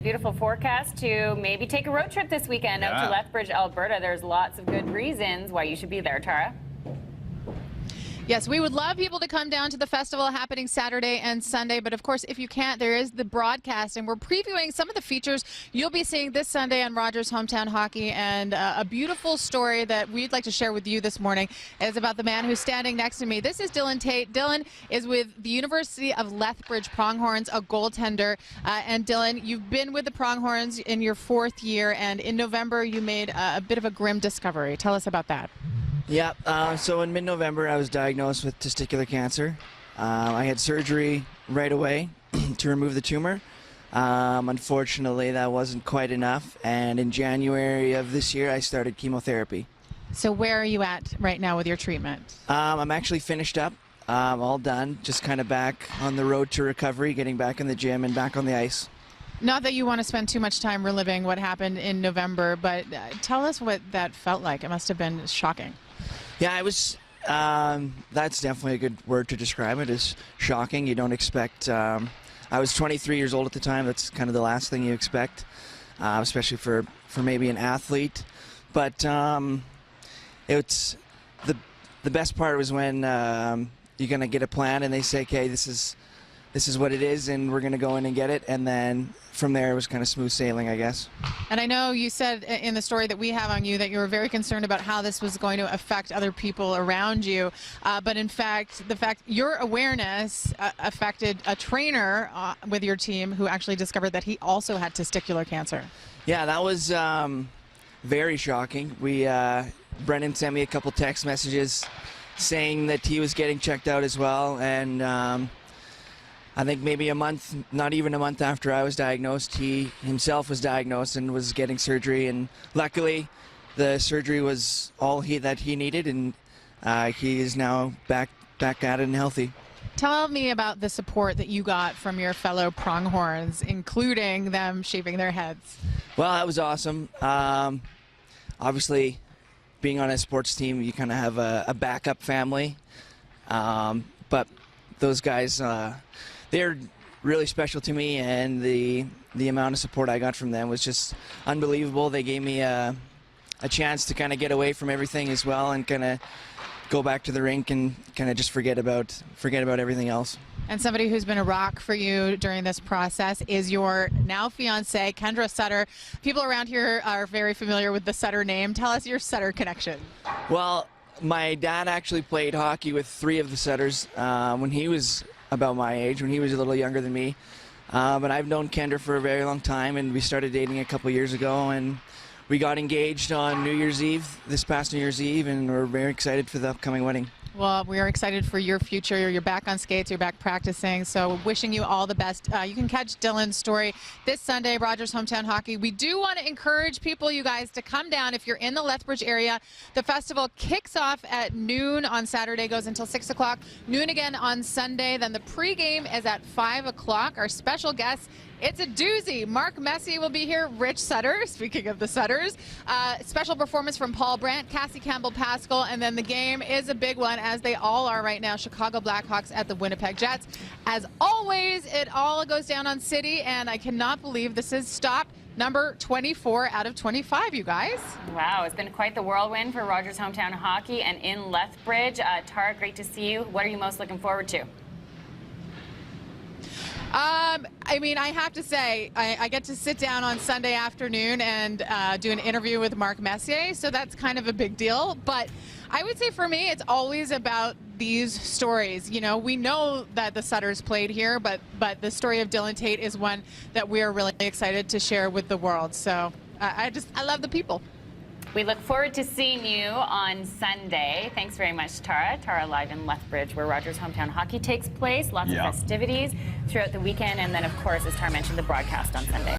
Beautiful forecast to maybe take a road trip this weekend out to Lethbridge, Alberta. There's lots of good reasons why you should be there, Tara. Yes, we would love people to come down to the festival happening Saturday and Sunday, but of course, if you can't, there is the broadcast, and we're previewing some of the features you'll be seeing this Sunday on Rogers Hometown Hockey, and a beautiful story that we'd like to share with you this morning is about the man who's standing next to me. This is Tait. Dylan is with the University of Lethbridge Pronghorns, a goaltender, and Dylan, you've been with the Pronghorns in your 4th year, and in November you made a bit of a grim discovery. Tell us about that. Yeah, so in mid-November I was diagnosed with testicular cancer. I had surgery right away to remove the tumor. Unfortunately, that wasn't quite enough, and in January of this year I started chemotherapy. So where are you at right now with your treatment? I'm actually finished up, all done, just kind of back on the road to recovery, getting back in the gym and back on the ice. Not that you want to spend too much time reliving what happened in November, but tell us what that felt like. It must have been shocking. Yeah, it was, that's definitely a good word to describe it, is shocking. You don't expect, I was 23 years old at the time. That's kind of the last thing you expect, especially for maybe an athlete. But it's, the best part was when you're going to get a plan and they say, okay, this is what it is, and we're going to go in and get it, and then from there it was kind of smooth sailing, I guess. And I know you said in the story that we have on you that you were very concerned about how this was going to affect other people around you, but in fact, your awareness affected a trainer with your team who actually discovered that he also had testicular cancer. Yeah, that was very shocking. Brendan sent me a couple text messages saying that he was getting checked out as well, and I think maybe a month, not even a month after I was diagnosed, he himself was diagnosed and was getting surgery, and luckily the surgery was all that he needed, and he is now back at it and healthy. Tell me about the support that you got from your fellow Pronghorns, including them shaving their heads. Well, that was awesome. Obviously, being on a sports team, you kind of have a backup family, but those guys, they're really special to me, and the amount of support I got from them was just unbelievable. They gave me a chance to kind of get away from everything as well, and kind of go back to the rink and kind of just forget about everything else. And somebody who's been a rock for you during this process is your now fiancée, Kendra Sutter. People around here are very familiar with the Sutter name. Tell us your Sutter connection. Well, my dad actually played hockey with 3 of the Sutters when he was about my age, when he was a little younger than me. But I've known Kendra for a very long time, and we started dating a couple years ago, and we got engaged on New Year's Eve, this past New Year's Eve, and we're very excited for the upcoming wedding. Well, we are excited for your future. You're back on skates, you're back practicing, so wishing you all the best. You can catch Dylan's story this Sunday, Rogers Hometown Hockey. We do want to encourage people, you guys, to come down if you're in the Lethbridge area. The festival kicks off at noon on Saturday, goes until 6 o'clock, noon again on Sunday. Then the pregame is at 5 o'clock. Our special guest, it's a doozy. Mark Messier will be here. Rich Sutter, speaking of the Sutters. Special performance from Paul Brandt, Cassie Campbell-Pascal, and then the game is a big one, as they all are right now. Chicago Blackhawks at the Winnipeg Jets. As always, it all goes down on City, and I cannot believe this is stop number 24 out of 25, you guys. Wow, it's been quite the whirlwind for Rogers Hometown Hockey and in Lethbridge. Tara, great to see you. What are you most looking forward to? I mean, I have to say, I get to sit down on Sunday afternoon and do an interview with Mark Messier, so that's kind of a big deal. But I would say for me, it's always about these stories. You know, we know that the Sutters played here, but the story of Dylan Tait is one that we are really excited to share with the world. So I love the people. We look forward to seeing you on Sunday. Thanks very much, Tara. Tara live in Lethbridge, where Rogers Hometown Hockey takes place. Lots of festivities throughout the weekend. And then, of course, as Tara mentioned, the broadcast on Sunday.